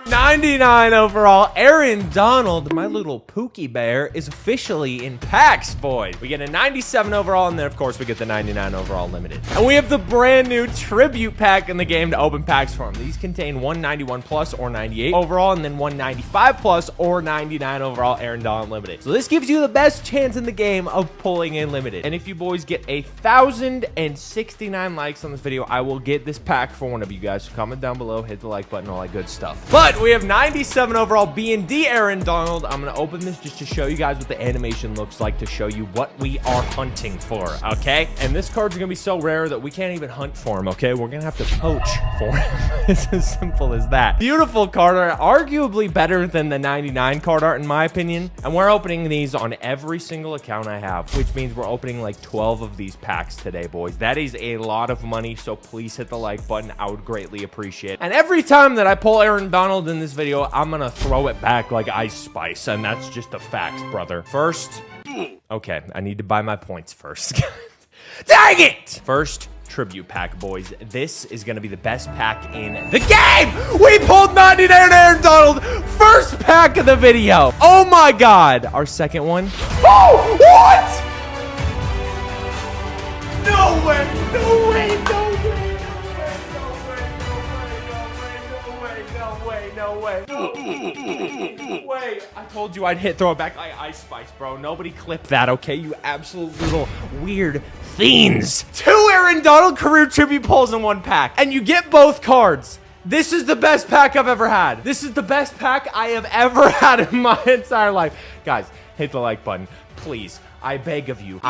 99 overall, Aaron Donald, my little Pookie Bear, is officially in packs, boys. We get a 97 overall, and then, of course, we get the 99 overall limited. And we have the brand new tribute pack in the game to open packs from. These contain 191 plus or 98 overall, and then 195 plus or 99 overall Aaron Donald limited. So this gives you the best chance in the game of pulling in limited. And if you boys get 1,069 likes on this video, I will get this pack for one of you guys. So comment down below, hit the like button, all that good stuff. But we have 97 overall B&D Aaron Donald. I'm going to open this just to show you guys what the animation looks like, to show you what we are hunting for, okay? And this card's going to be so rare that we can't even hunt for him, okay? We're going to have to poach for him. It's as simple as that. Beautiful card art, arguably better than the 99 card art in my opinion. And we're opening these on every single account I have, which means we're opening like 12 of these packs today, boys. That is a lot of money, so please hit the like button. I would greatly appreciate it. And every time that I pull Aaron Donald in this video, I'm gonna throw it back like Ice Spice, and that's just a fact, brother. First, okay, I need to buy my points first. Dang it! First tribute pack, boys. This is gonna be the best pack in the game. We pulled 99 Aaron Donald, first pack of the video. Oh my god. Our second one. Oh, what? No way, no way, no way. Wait, I told you I'd hit throw it back like Ice Spice, bro. Nobody clipped that, okay? You absolute little weird fiends. 2 Aaron Donald career tribute pulls in one pack, and you get both cards. This is the best pack I've ever had. This is the best pack I have ever had in my entire life. Guys, hit the like button, please. I beg of you. Hit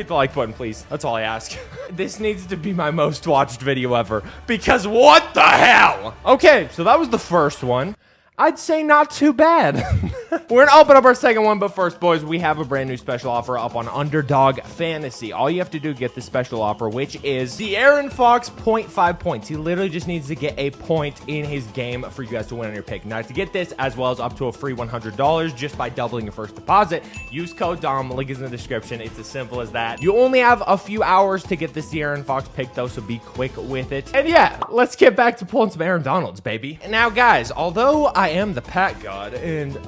the like button, please. That's all I ask. This needs to be my most watched video ever, because what the hell? Okay, so that was the first one. I'd say not too bad. We're gonna open up our second one, but first, boys, we have a brand new special offer up on Underdog Fantasy. All you have to do to get this special offer, which is the Aaron Fox 0.5 points. He literally just needs to get a point in his game for you guys to win on your pick. Now, to get this, as well as up to a free $100 just by doubling your first deposit, use code DOM. Link is in the description. It's as simple as that. You only have a few hours to get this Aaron Fox pick, though, so be quick with it. And yeah, let's get back to pulling some Aaron Donalds, baby. Now, guys, although I am the pack god and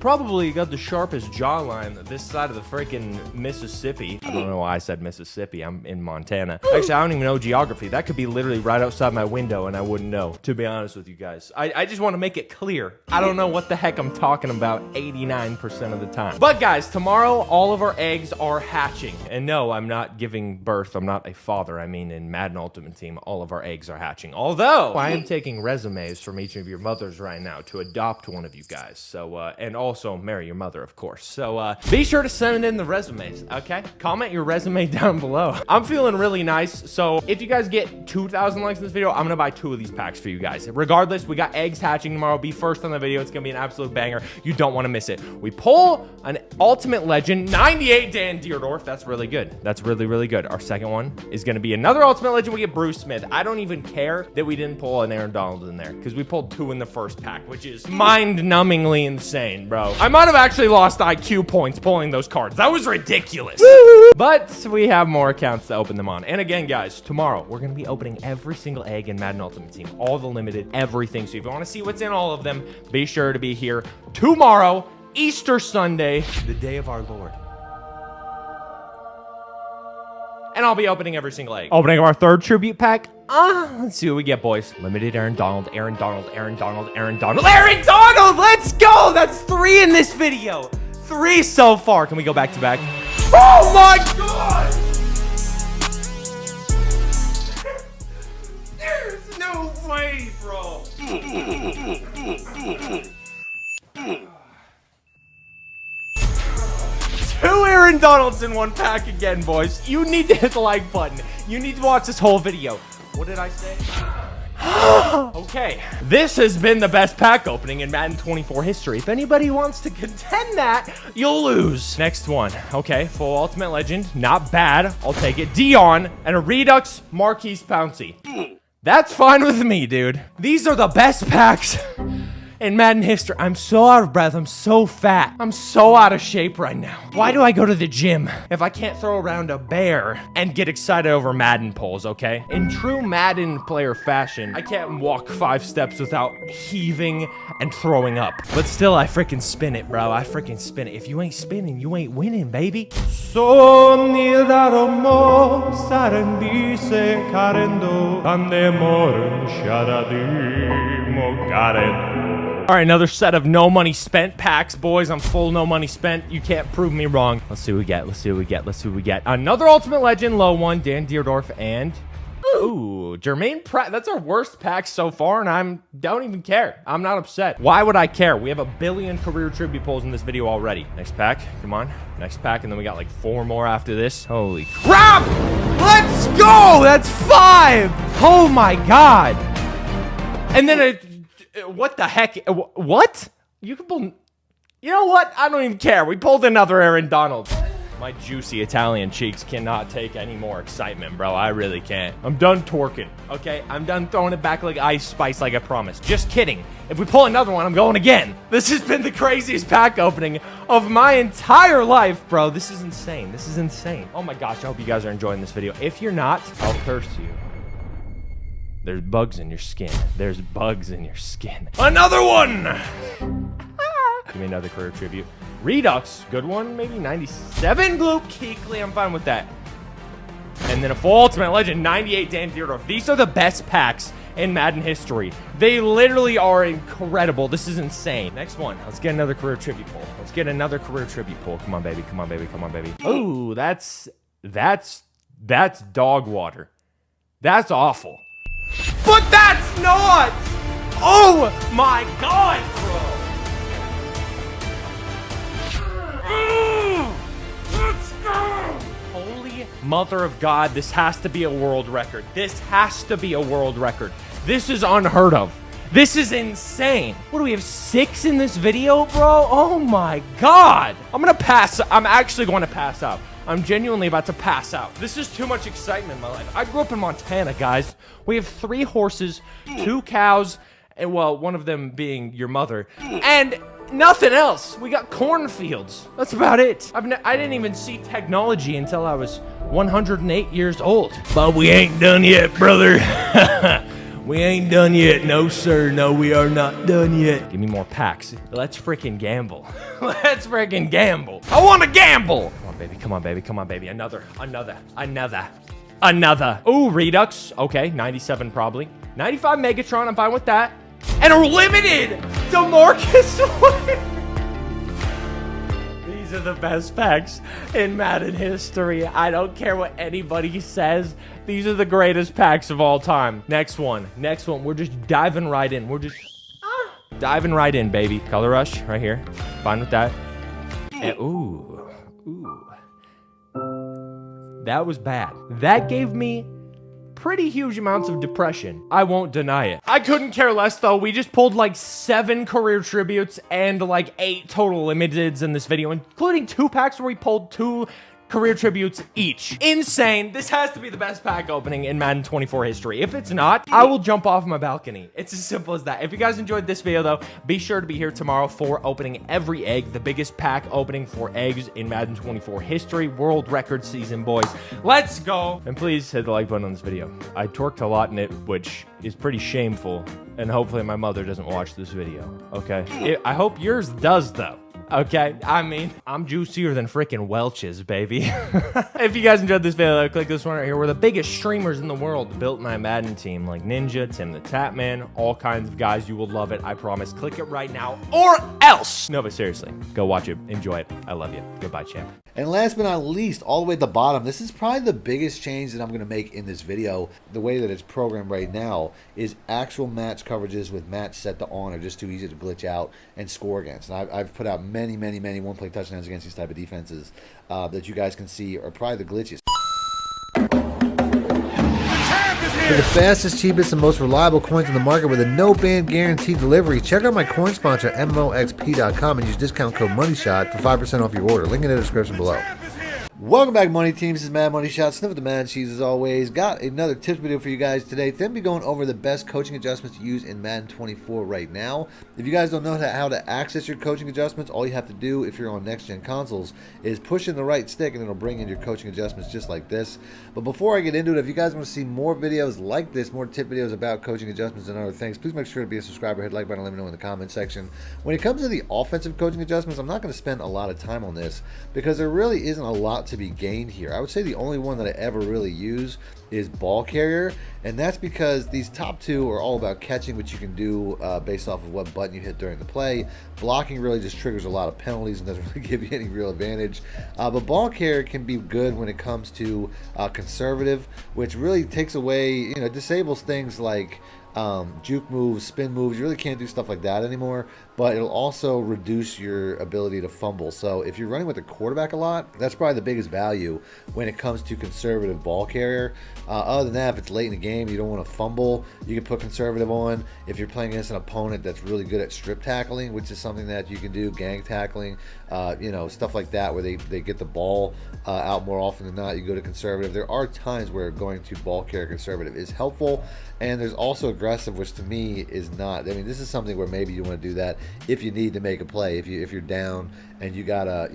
probably got the sharpest jawline this side of the freaking Mississippi. I don't know why I said Mississippi. I'm in Montana. Actually, I don't even know geography. That could be literally right outside my window and I wouldn't know, to be honest with you guys. I just want to make it clear. I don't know what the heck I'm talking about 89% of the time. But guys, tomorrow all of our eggs are hatching. And no, I'm not giving birth. I'm not a father. I mean, in Madden Ultimate Team, all of our eggs are hatching. Although I am taking resumes from each of your mothers right now to adopt one of you guys. So and also marry your mother, of course. So be sure to send in the resumes, okay? Comment your resume down below. I'm feeling really nice. So if you guys get 2,000 likes in this video, I'm gonna buy 2 of these packs for you guys. Regardless, we got eggs hatching tomorrow. Be first on the video. It's gonna be an absolute banger. You don't want to miss it. We pull an ultimate legend, 98 Dan Deerdorf. That's really good. That's really, really good. Our second one is gonna be another ultimate legend. We get Bruce Smith. I don't even care that we didn't pull an Aaron Donald in there, because we pulled 2 in the first pack, which is mind-numbingly insane, bro. I might have actually lost IQ points pulling those cards. That was ridiculous. But we have more accounts to open them on. And again, guys, tomorrow we're going to be opening every single egg in Madden Ultimate Team. All the limited, everything. So if you want to see what's in all of them, be sure to be here tomorrow, Easter Sunday, the day of our Lord. And I'll be opening every single egg. Opening our third tribute pack. Let's see what we get, boys. Limited Aaron Donald, Aaron Donald, Aaron Donald, Aaron Donald, Aaron Donald! Let's go! That's 3 in this video. 3 so far. Can we go back to back? Oh my god! There's no way, bro. 2 Aaron Donalds in one pack again, boys. You need to hit the like button. You need to watch this whole video. What did I say? Okay, this has been the best pack opening in Madden 24 history. If anybody wants to contend that, you'll lose. Next one. Okay, full ultimate legend. Not bad. I'll take it. Dion and a Redux Marquise Pouncey. That's fine with me, dude. These are the best packs in Madden history. I'm so out of breath. I'm so fat. I'm so out of shape right now. Why do I go to the gym if I can't throw around a bear and get excited over Madden polls, okay? In true Madden player fashion, I can't walk 5 steps without heaving and throwing up. But still, I freaking spin it, bro. I freaking spin it. If you ain't spinning, you ain't winning, baby. All right, another set of no money spent packs, boys. I'm full no money spent. You can't prove me wrong. Let's see what we get. Let's see what we get. Let's see what we get. Another Ultimate Legend, low one, Dan Dierdorf, and ooh, Jermaine Pratt. That's our worst pack so far, and I don't even care. I'm not upset. Why would I care? We have 1 billion career tribute polls in this video already. Next pack. Come on. Next pack, and then we got like 4 more after this. Holy crap! Let's go! That's 5! Oh my god! And then what the heck? What? You can pull... You know what? I don't even care. We pulled another Aaron Donald. My juicy Italian cheeks cannot take any more excitement, bro. I really can't. I'm done torquing, okay? I'm done throwing it back like Ice Spice like I promised. Just kidding. If we pull another one, I'm going again. This has been the craziest pack opening of my entire life, bro. This is insane. This is insane. Oh my gosh, I hope you guys are enjoying this video. If you're not, I'll curse you. There's bugs in your skin. There's bugs in your skin. Another one! Give me another career tribute. Redux, good one, maybe 97. Gloop Keekly, I'm fine with that. And then a full Ultimate Legend, 98 Dan Dierdorf. These are the best packs in Madden history. They literally are incredible. This is insane. Next one, let's get another career tribute pull. Let's get another career tribute pull. Come on, baby, come on, baby, come on, baby. Oh, that's dog water. That's awful. But that's not! Oh my god, bro! Let's go! Holy mother of God, this has to be a world record. This has to be a world record. This is unheard of. This is insane. What do we have, 6 in this video, bro? Oh my god. I'm gonna pass. I'm actually going to pass out. I'm genuinely about to pass out. This is too much excitement in my life. I grew up in Montana, guys. We have 3 horses, 2 cows, and well, one of them being your mother, and nothing else. We got cornfields. That's about it. I didn't even see technology until I was 108 years old. But we ain't done yet, brother. We ain't done yet. No, sir. No, we are not done yet. Give me more packs. Let's freaking gamble. Let's freaking gamble. I want to gamble. Come on, baby. Come on, baby. Come on, baby. Another. Ooh, Redux. Okay, 97 probably. 95 Megatron. I'm fine with that. And a limited DeMarcus Ware. These are the best packs in Madden history. I don't care what anybody says. These are the greatest packs of all time. Next one. Next one. We're just diving right in. We're just diving right in, baby. Color Rush right here. Fine with that. And, ooh. That was bad. That gave me pretty huge amounts of depression. I won't deny it. I couldn't care less though. We just pulled like 7 career tributes and like 8 total limiteds in this video, including 2 packs where we pulled 2 career tributes each. Insane. This has to be the best pack opening in Madden 24 history. If it's not, I will jump off my balcony. It's as simple as that. If you guys enjoyed this video though, be sure to be here tomorrow for opening every egg, the biggest pack opening for eggs in Madden 24 history, world record season, boys. Let's go. And please hit the like button on this video. I torqued a lot in it, which is pretty shameful, and hopefully my mother doesn't watch this video, okay? I hope yours does though. Okay, I mean, I'm juicier than freaking Welch's, baby. If you guys enjoyed this video, click this one right here. We're the biggest streamers in the world, built my Madden team, like Ninja, Tim the Tapman, all kinds of guys. You will love it, I promise. Click it right now, or else. No, but seriously, go watch it, enjoy it. I love you. Goodbye, champ. And last but not least, all the way at the bottom, this is probably the biggest change that I'm going to make in this video. The way that it's programmed right now is actual match coverages with match set to on are just too easy to glitch out and score against. And I've put out many one-play touchdowns against these type of defenses that you guys can see are probably the glitchiest. For the fastest, cheapest, and most reliable coins in the market with a no-ban guaranteed delivery, check out my coin sponsor, MMOXP.com, and use discount code MONEYSHOT for 5% off your order. Link in the description below. Welcome back, Money Team. This is Mad Money Shot. Sniff with the Mad Cheese as always. Got another tips video for you guys today. Then be going over the best coaching adjustments to use in Madden 24 right now. If you guys don't know how to access your coaching adjustments, all you have to do if you're on next-gen consoles is push in the right stick and it'll bring in your coaching adjustments just like this. But before I get into it, if you guys want to see more videos like this, more tip videos about coaching adjustments and other things, please make sure to be a subscriber, hit like button, let me know in the comment section. When it comes to the offensive coaching adjustments, I'm not going to spend a lot of time on this because there really isn't a lot to be gained here. I would say the only one that I ever really use is ball carrier, and that's because these top two are all about catching, which you can do based off of what button you hit during the play. Blocking really just triggers a lot of penalties and doesn't really give you any real advantage. But ball carrier can be good when it comes to conservative, which really takes away, disables things like juke moves, spin moves. You really can't do stuff like that anymore, but it'll also reduce your ability to fumble. So if you're running with the quarterback a lot, that's probably the biggest value when it comes to conservative ball carrier. Other than that, if it's late in the game, you don't want to fumble, you can put conservative on. If you're playing against an opponent that's really good at strip tackling, which is something that you can do, gang tackling, stuff like that, where they get the ball out more often than not, you go to conservative. There are times where going to ball carrier conservative is helpful, and there's also aggressive, which to me is not. I mean, this is something where maybe you want to do that if you need to make a play. If you're down and you gotta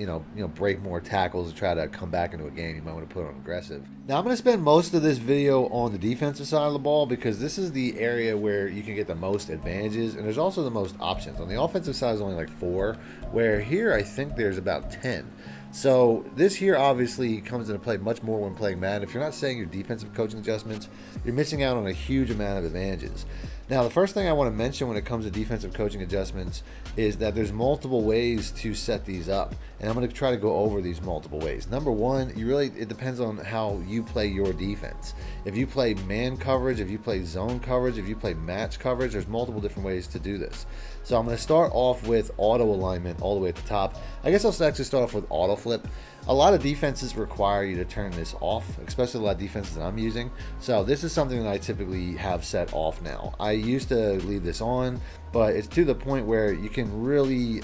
break more tackles to try to come back into a game, you might want to put on aggressive. Now I'm going to spend most of this video on the defensive side of the ball because this is the area where you can get the most advantages, and there's also the most options. On the offensive side is only like 4, where here I think there's about 10. So this here obviously comes into play much more when playing Madden. If you're not saying your defensive coaching adjustments, you're missing out on a huge amount of advantages. Now, the first thing I want to mention when it comes to defensive coaching adjustments is that there's multiple ways to set these up, and I'm going to try to go over these multiple ways. Number one, it depends on how you play your defense. If you play man coverage, if you play zone coverage, if you play match coverage, there's multiple different ways to do this. So I'm going to start off with auto alignment all the way at the top. I guess I'll actually start off with auto flip. A lot of defenses require you to turn this off, especially a lot of defenses that I'm using. So this is something that I typically have set off now. I used to leave this on, but it's to the point where you can really,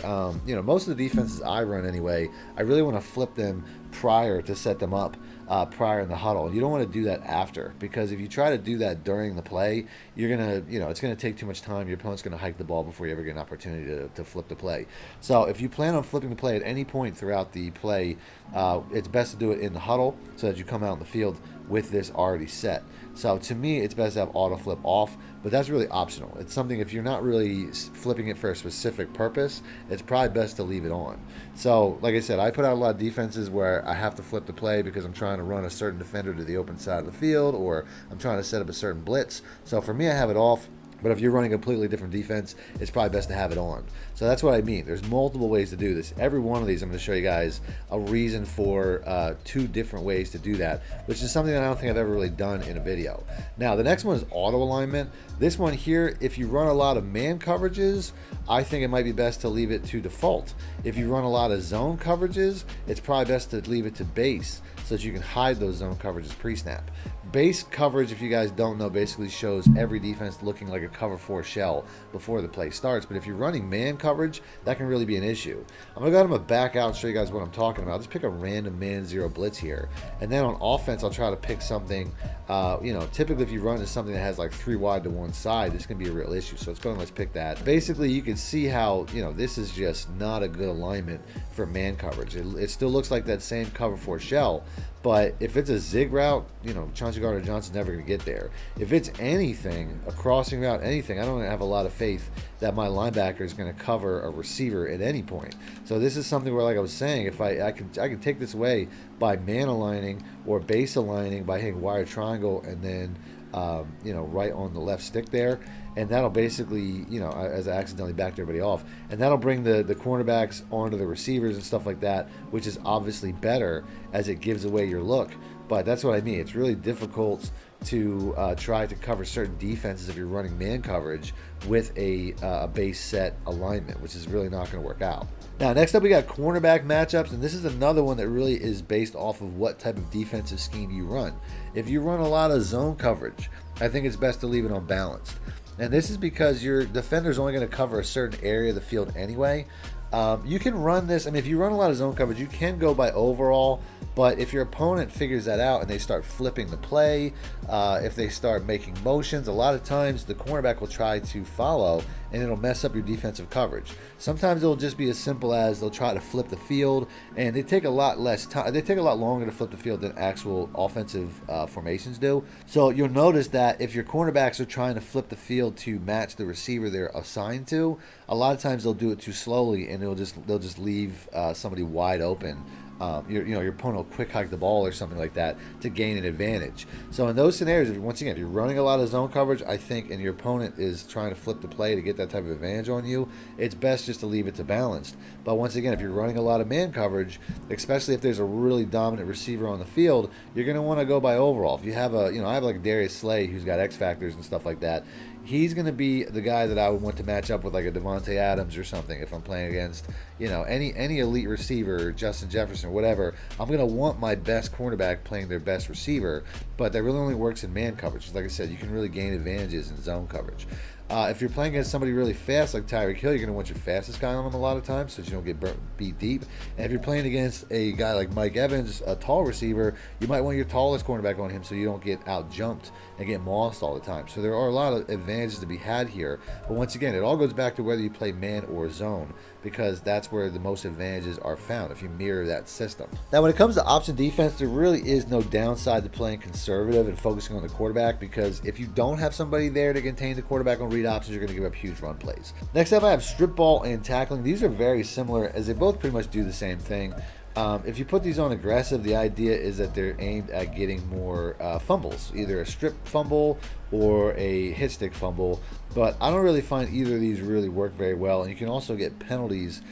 most of the defenses I run anyway, I really want to flip them prior to set them up, prior in the huddle. You don't want to do that after, because if you try to do that during the play, you're going to, it's going to take too much time. Your opponent's going to hike the ball before you ever get an opportunity to flip the play. So if you plan on flipping the play at any point throughout the play, it's best to do it in the huddle so that you come out in the field with this already set. So to me, it's best to have auto flip off, but that's really optional. It's something, if you're not really flipping it for a specific purpose, it's probably best to leave it on. So like I said, I put out a lot of defenses where I have to flip the play because I'm trying to run a certain defender to the open side of the field, or I'm trying to set up a certain blitz. So for me, I have it off. But if you're running a completely different defense, it's probably best to have it on. So that's what I mean. There's multiple ways to do this. Every one of these, I'm going to show you guys a reason for 2 different ways to do that, which is something that I don't think I've ever really done in a video. Now, the next one is auto alignment. This one here, if you run a lot of man coverages, I think it might be best to leave it to default. If you run a lot of zone coverages, it's probably best to leave it to base so that you can hide those zone coverages pre-snap. Base coverage, if you guys don't know, basically shows every defense looking like a cover 4 shell before the play starts. But if you're running man coverage, that can really be an issue. I'm going to go ahead and back out and show you guys what I'm talking about. Just pick a random man 0 blitz here. And then on offense, I'll try to pick something, typically if you run into something that has like 3 wide to one side, this can be a real issue. So let's go and let's pick that. Basically, you can see how, this is just not a good alignment for man coverage. It still looks like that same cover 4 shell, but if it's a zig route, Chauncey Gardner-Johnson's never going to get there. If it's anything, a crossing route, anything, I don't have a lot of faith that my linebacker is going to cover a receiver at any point. So this is something where, like I was saying, if I can take this away by man aligning or base aligning by hitting wire triangle and then right on the left stick there, and that'll basically, as I accidentally backed everybody off, and that'll bring the cornerbacks onto the receivers and stuff like that, which is obviously better as it gives away your look. But that's what I mean. It's really difficult to try to cover certain defenses if you're running man coverage with a base set alignment, which is really not going to work out. Now, next up, we got cornerback matchups, and this is another one that really is based off of what type of defensive scheme you run. If you run a lot of zone coverage, I think it's best to leave it unbalanced. And this is because your defender is only going to cover a certain area of the field anyway. You can run this. I mean, if you run a lot of zone coverage, you can go by overall. But if your opponent figures that out and they start flipping the play, if they start making motions, a lot of times the cornerback will try to follow and it'll mess up your defensive coverage. Sometimes it'll just be as simple as they'll try to flip the field, and they take a lot less time. They take a lot longer to flip the field than actual offensive formations do. So you'll notice that if your cornerbacks are trying to flip the field to match the receiver they're assigned to, a lot of times they'll do it too slowly and they'll just leave somebody wide open. Your opponent will quick hike the ball or something like that to gain an advantage. So in those scenarios, once again, if you're running a lot of zone coverage, I think, and your opponent is trying to flip the play to get that type of advantage on you, it's best just to leave it to balanced. But once again, if you're running a lot of man coverage, especially if there's a really dominant receiver on the field, you're going to want to go by overall. If you have I have like Darius Slay who's got X factors and stuff like that. He's going to be the guy that I would want to match up with, like a Devontae Adams or something. If I'm playing against, any elite receiver, Justin Jefferson, whatever, I'm going to want my best cornerback playing their best receiver. But that really only works in man coverage. Like I said, you can really gain advantages in zone coverage. If you're playing against somebody really fast like Tyreek Hill, you're going to want your fastest guy on him a lot of times so that you don't get beat deep. And if you're playing against a guy like Mike Evans, a tall receiver, you might want your tallest cornerback on him so you don't get out-jumped and get mossed all the time. So there are a lot of advantages to be had here. But once again, it all goes back to whether you play man or zone, because that's where the most advantages are found if you mirror that system. Now, when it comes to option defense, there really is no downside to playing conservative and focusing on the quarterback, because if you don't have somebody there to contain the quarterback on read options, you're going to give up huge run plays. Next up, I have strip ball and tackling. These are very similar, as they both pretty much do the same thing. If you put these on aggressive, the idea is that they're aimed at getting more fumbles, either a strip fumble or a hit stick fumble. But I don't really find either of these really work very well. And you can also get penalties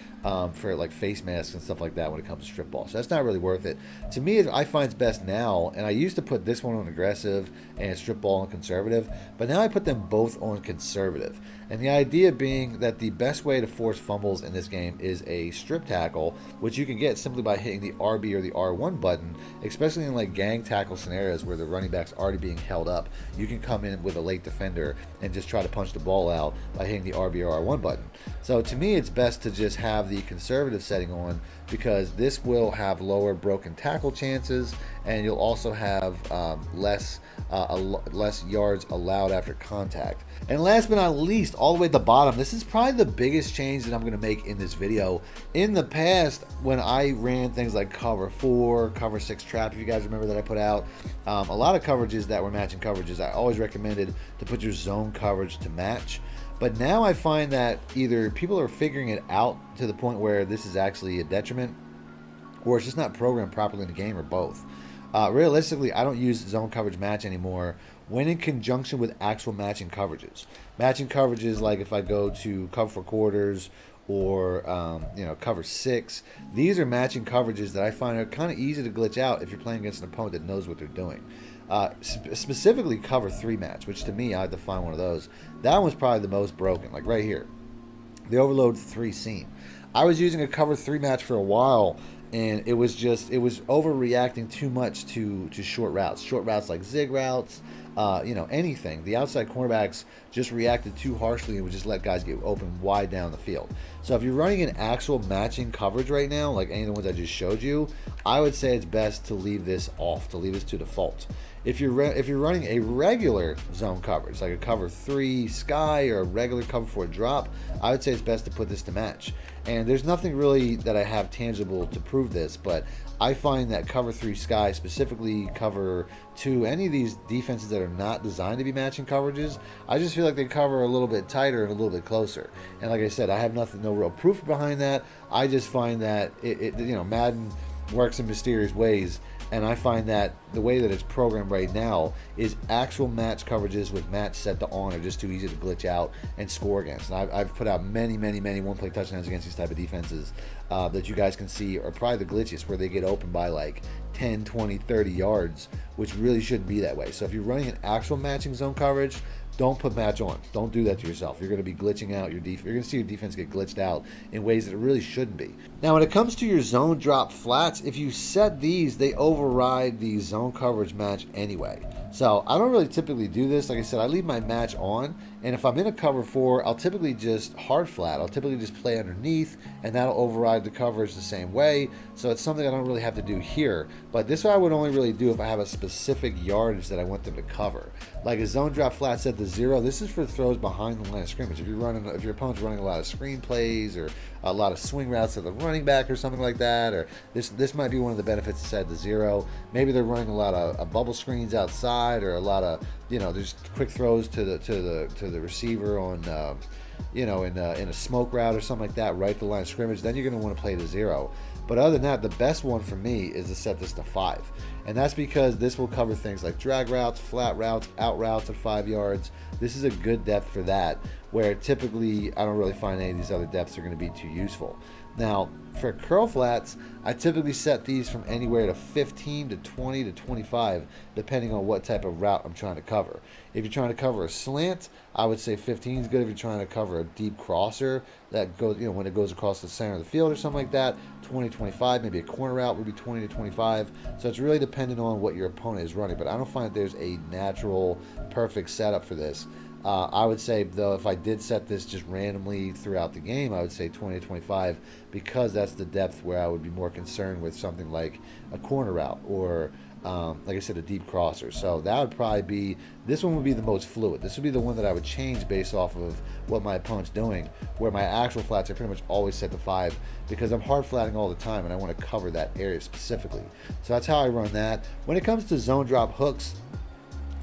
for like face masks and stuff like that when it comes to strip ball. So that's not really worth it. To me, I find it's best now, and I used to put this one on aggressive and strip ball on conservative, but now I put them both on conservative. And the idea being that the best way to force fumbles in this game is a strip tackle, which you can get simply by hitting the RB or the R1 button, especially in like gang tackle scenarios where the running back's already being held up. You can come in with a late defender and just try to punch the ball out by hitting the RB or R1 button. So to me, it's best to just have the conservative setting on, because this will have lower broken tackle chances, and you'll also have less yards allowed after contact. And last but not least, all the way at the bottom, this is probably the biggest change that I'm going to make in this video. In the past, when I ran things like cover 4, cover 6 trap, if you guys remember that I put out, a lot of coverages that were matching coverages, I always recommended to put your zone coverage to match. But now I find that either people are figuring it out to the point where this is actually a detriment, or it's just not programmed properly in the game, or both. Realistically, I don't use zone coverage match anymore when in conjunction with actual matching coverages. Matching coverages, like if I go to cover 4 quarters or cover 6, these are matching coverages that I find are kind of easy to glitch out if you're playing against an opponent that knows what they're doing. Specifically cover 3 match, which to me, I have to find one of those. That one's probably the most broken, like right here, the overload 3 seam. I was using a cover 3 match for a while, and it was overreacting too much to short routes like zig routes, anything. The outside cornerbacks just reacted too harshly and would just let guys get open wide down the field. So if you're running an actual matching coverage right now, like any of the ones I just showed you, I would say it's best to leave this off, to leave this to default. If you're running a regular zone coverage, like a cover 3 sky or a regular cover 4 drop, I would say it's best to put this to match. And there's nothing really that I have tangible to prove this, but I find that cover 3 sky, specifically cover 2, any of these defenses that are not designed to be matching coverages, I just feel like they cover a little bit tighter and a little bit closer. And like I said, I have no real proof behind that. I just find that Madden works in mysterious ways, and I find that the way that it's programmed right now is actual match coverages with match set to on are just too easy to glitch out and score against. And I've put out many one-play touchdowns against these type of defenses that you guys can see are probably the glitchiest, where they get open by like 10, 20, 30 yards, which really shouldn't be that way. So if you're running an actual matching zone coverage, don't put match on. Don't do that to yourself. You're going to be glitching out your defense. You're going to see your defense get glitched out in ways that it really shouldn't be. Now, when it comes to your zone drop flats, if you set these, they override the zone coverage match anyway. So I don't really typically do this. Like I said, I leave my match on, and if I'm in a cover 4, I'll typically just hard flat. I'll typically just play underneath, and that'll override the coverage the same way. So it's something I don't really have to do here. But this I would only really do if I have a specific yardage that I want them to cover. Like a zone drop flat set to 0, this is for throws behind the line of scrimmage. If your opponent's running a lot of screen plays or a lot of swing routes to the running back or something like that, or this might be one of the benefits to set to 0. Maybe they're running a lot of bubble screens outside, or a lot of, there's quick throws to the receiver on in a smoke route or something like that, right at the line of scrimmage. Then you're going to want to play to 0. But other than that, the best one for me is to set this to 5. And that's because this will cover things like drag routes, flat routes, out routes at 5 yards. This is a good depth for that, where typically I don't really find any of these other depths are going to be too useful. Now, for curl flats, I typically set these from anywhere to 15 to 20 to 25, depending on what type of route I'm trying to cover. If you're trying to cover a slant, I would say 15 is good. If you're trying to cover a deep crosser that goes, when it goes across the center of the field or something like that, 20 to 25. Maybe a corner route would be 20 to 25. So it's really dependent on what your opponent is running. But I don't find that there's a natural, perfect setup for this. I would say, though, if I did set this just randomly throughout the game, I would say 20 to 25, because that's the depth where I would be more concerned with something like a corner route or, like I said, a deep crosser. So that would probably be, this one would be the most fluid. This would be the one that I would change based off of what my opponent's doing, where my actual flats are pretty much always set to 5, because I'm hard flatting all the time and I want to cover that area specifically. So that's how I run that. When it comes to zone drop hooks,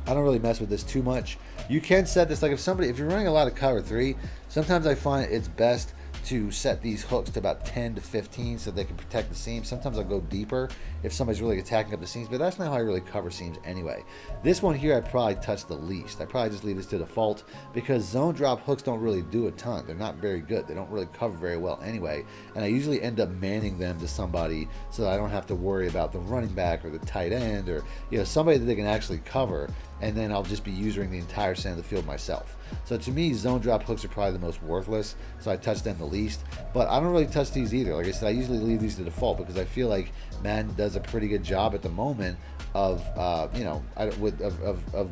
I don't really mess with this too much. You can set this, like if you're running a lot of cover 3, sometimes I find it's best to set these hooks to about 10 to 15 so they can protect the seams. Sometimes I'll go deeper if somebody's really attacking up the seams, but that's not how I really cover seams anyway. This one here, I'd probably touch the least. I probably just leave this to default, because zone drop hooks don't really do a ton. They're not very good. They don't really cover very well anyway, and I usually end up manning them to somebody so that I don't have to worry about the running back or the tight end, or somebody that they can actually cover, and then I'll just be using the entire center of the field myself. So to me, zone drop hooks are probably the most worthless, so I touch them the least. But I don't really touch these either. Like I said, I usually leave these to default, because I feel like Madden does a pretty good job at the moment of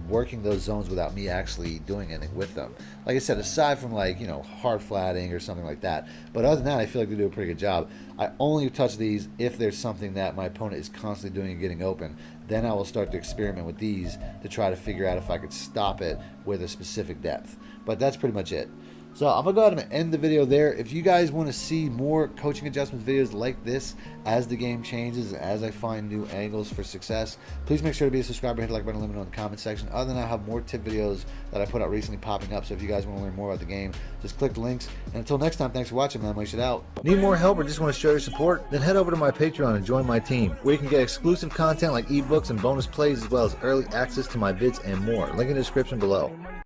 working those zones without me actually doing anything with them. Like I said, aside from hard flatting or something like that. But other than that, I feel like they do a pretty good job. I only touch these if there's something that my opponent is constantly doing and getting open. Then I will start to experiment with these to try to figure out if I could stop it with a specific depth. But that's pretty much it. So I'm going to go ahead and end the video there. If you guys want to see more coaching adjustments videos like this as the game changes, as I find new angles for success, please make sure to be a subscriber, hit the like button, let me know in the comment section. Other than that, I have more tip videos that I put out recently popping up. So if you guys want to learn more about the game, just click the links. And until next time, thanks for watching, man. Wish it out. Need more help or just want to show your support? Then head over to my Patreon and join my team, where you can get exclusive content like ebooks and bonus plays, as well as early access to my vids and more. Link in the description below.